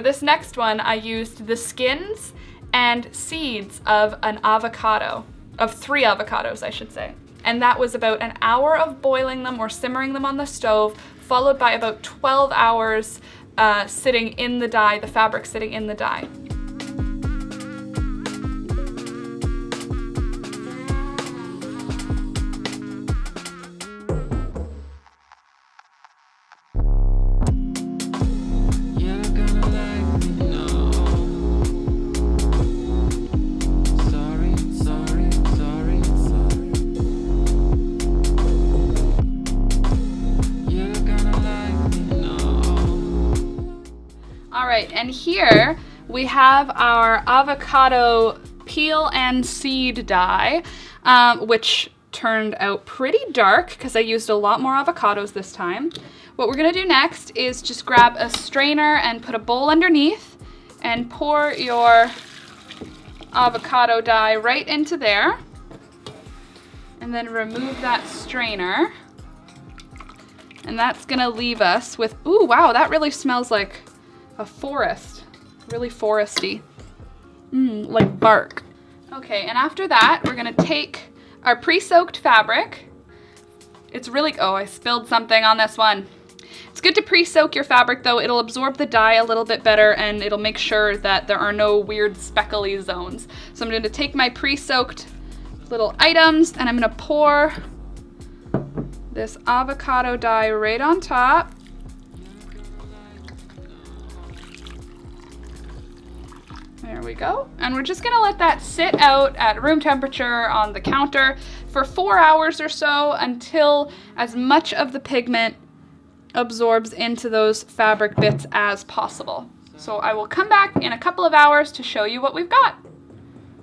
For this next one, I used the skins and seeds of an avocado, of 3 avocados, I should say. And that was about an hour of boiling them or simmering them on the stove, followed by about 12 hours sitting in the dye, the fabric sitting in the dye. Alright, and here we have our avocado peel and seed dye, which turned out pretty dark because I used a lot more avocados this time. What we're going to do next is just grab a strainer and put a bowl underneath and pour your avocado dye right into there. And then remove that strainer. And that's going to leave us with, ooh, wow, that really smells like a forest, really foresty, like bark. Okay, and after that, we're gonna take our pre-soaked fabric. It's really, oh, I spilled something on this one. It's good to pre-soak your fabric though. It'll absorb the dye a little bit better and it'll make sure that there are no weird speckly zones. So I'm gonna take my pre-soaked little items and I'm gonna pour this avocado dye right on top. There we go. And we're just gonna let that sit out at room temperature on the counter for 4 hours or so until as much of the pigment absorbs into those fabric bits as possible. So I will come back in a couple of hours to show you what we've got.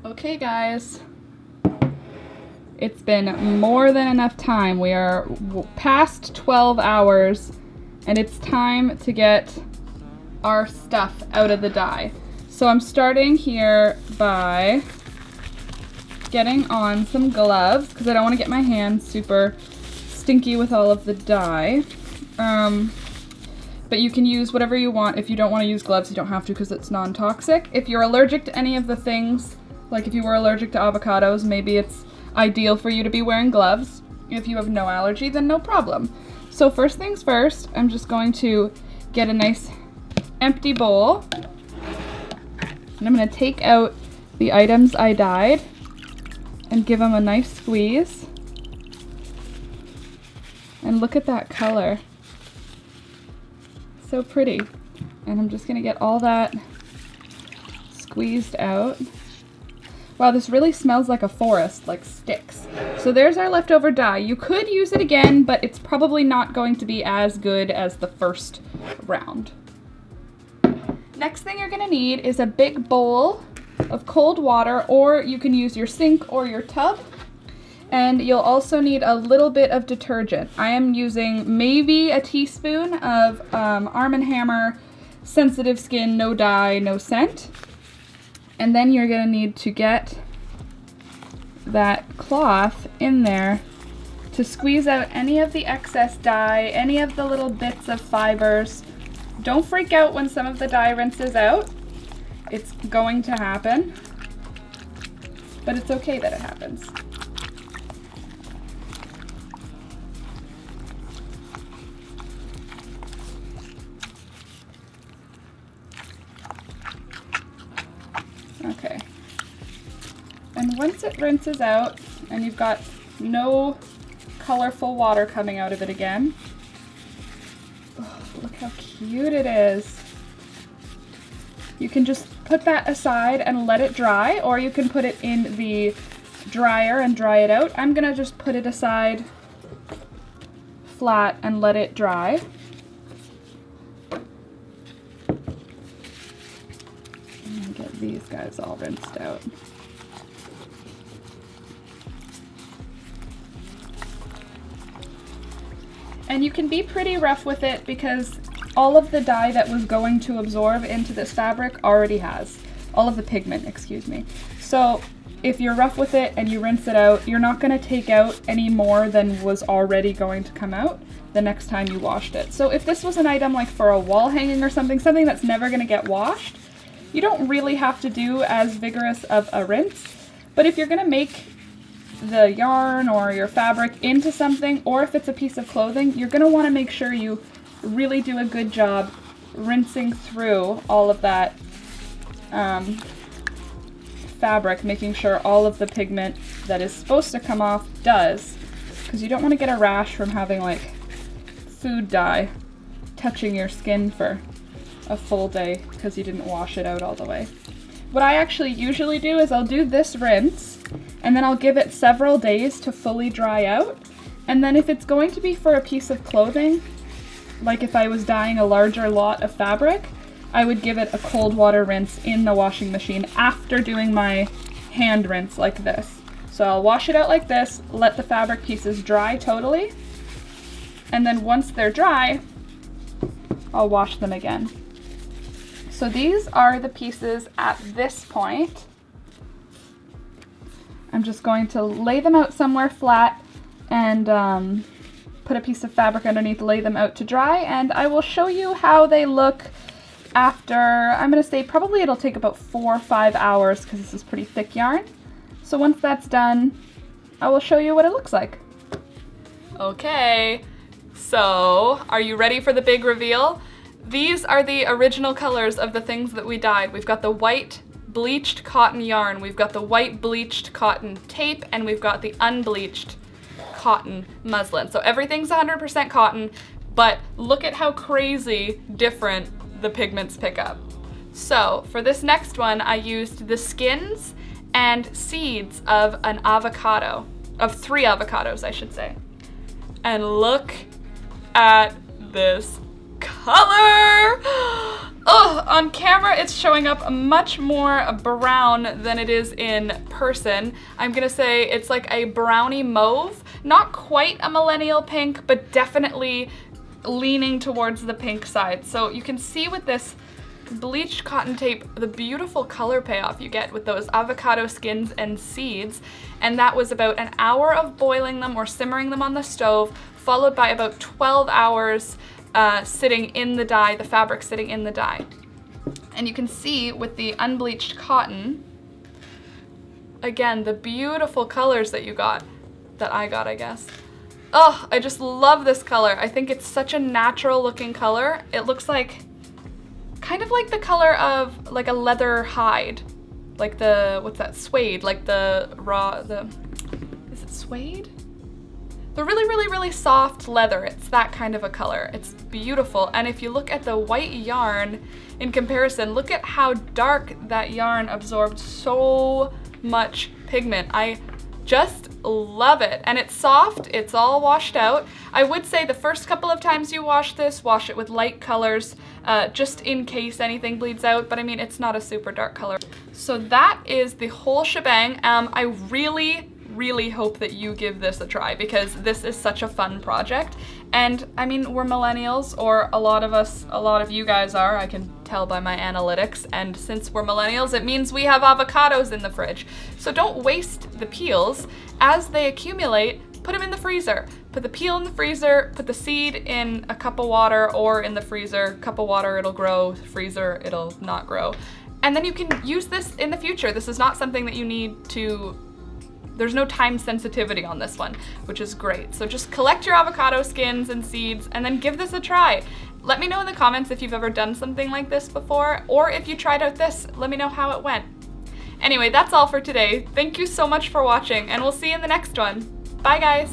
Okay guys, it's been more than enough time. We are past 12 hours and it's time to get our stuff out of the dye. So I'm starting here by getting on some gloves because I don't want to get my hands super stinky with all of the dye. But you can use whatever you want. If you don't want to use gloves, you don't have to because it's non-toxic. If you're allergic to any of the things, like if you were allergic to avocados, maybe it's ideal for you to be wearing gloves. If you have no allergy, then no problem. So first things first, I'm just going to get a nice empty bowl. And I'm going to take out the items I dyed and give them a nice squeeze. And look at that color. So pretty. And I'm just going to get all that squeezed out. Wow, this really smells like a forest, like sticks. So there's our leftover dye. You could use it again, but it's probably not going to be as good as the first round. Next thing you're gonna need is a big bowl of cold water, or you can use your sink or your tub. And you'll also need a little bit of detergent. I am using maybe a teaspoon of Arm & Hammer Sensitive Skin No Dye, No Scent. And then you're gonna need to get that cloth in there to squeeze out any of the excess dye, any of the little bits of fibers. Don't freak out when some of the dye rinses out. It's going to happen, but it's okay that it happens. Okay. And once it rinses out and you've got no colorful water coming out of it again, oh, look how cute it is. You can just put that aside and let it dry, or you can put it in the dryer and dry it out. I'm gonna just put it aside flat and let it dry. And get these guys all rinsed out. And you can be pretty rough with it because all of the dye that was going to absorb into this fabric already has. All of the pigment, excuse me. So if you're rough with it and you rinse it out, you're not gonna take out any more than was already going to come out the next time you washed it. So if this was an item like for a wall hanging or something that's never gonna get washed, you don't really have to do as vigorous of a rinse. But if you're gonna make the yarn or your fabric into something, or if it's a piece of clothing, you're gonna wanna make sure you really do a good job rinsing through all of that fabric, making sure all of the pigment that is supposed to come off does, because you don't want to get a rash from having like food dye touching your skin for a full day because you didn't wash it out all the way. What I actually usually do is I'll do this rinse and then I'll give it several days to fully dry out, and then if it's going to be for a piece of clothing, like if I was dyeing a larger lot of fabric, I would give it a cold water rinse in the washing machine after doing my hand rinse like this. So I'll wash it out like this, let the fabric pieces dry totally, and then once they're dry, I'll wash them again. So these are the pieces at this point. I'm just going to lay them out somewhere flat and put a piece of fabric underneath, lay them out to dry, and I will show you how they look after, I'm going to say probably it'll take about 4 or 5 hours because this is pretty thick yarn. So once that's done, I will show you what it looks like. Okay, so are you ready for the big reveal? These are the original colors of the things that we dyed. We've got the white bleached cotton yarn, we've got the white bleached cotton tape, and we've got the unbleached cotton muslin. So everything's 100% cotton, but look at how crazy different the pigments pick up. So for this next one, I used the skins and seeds of an avocado, of 3 avocados, I should say. And look at this color! Oh, on camera it's showing up much more brown than it is in person. I'm gonna say it's like a brownie mauve, not quite a millennial pink, but definitely leaning towards the pink side. So you can see with this bleached cotton tape the beautiful color payoff you get with those avocado skins and seeds, and that was about an hour of boiling them or simmering them on the stove, followed by about 12 hours sitting in the dye, the fabric sitting in the dye. And you can see with the unbleached cotton, again, the beautiful colors that I got, I guess. Oh, I just love this color. I think it's such a natural looking color. It looks like, kind of like the color of like a leather hide. Like the, what's that, suede, like the raw, is it suede? The really soft leather, it's that kind of a color. It's beautiful, and if you look at the white yarn in comparison, look at how dark that yarn absorbed so much pigment. I just love it, and it's soft, it's all washed out. I would say the first couple of times you wash this, wash it with light colors, just in case anything bleeds out, but I mean, it's not a super dark color. So that is the whole shebang. I really hope that you give this a try because this is such a fun project. And I mean, we're millennials, or a lot of you guys are, I can tell by my analytics, and since we're millennials, it means we have avocados in the fridge. So don't waste the peels. As they accumulate, put them in the freezer. Put the peel in the freezer, put the seed in a cup of water, or in the freezer. Cup of water, it'll grow, freezer, it'll not grow. And then you can use this in the future. This is not something that you need to, there's no time sensitivity on this one, which is great. So just collect your avocado skins and seeds and then give this a try. Let me know in the comments if you've ever done something like this before, or if you tried out this, let me know how it went. Anyway, that's all for today. Thank you so much for watching, and we'll see you in the next one. Bye guys!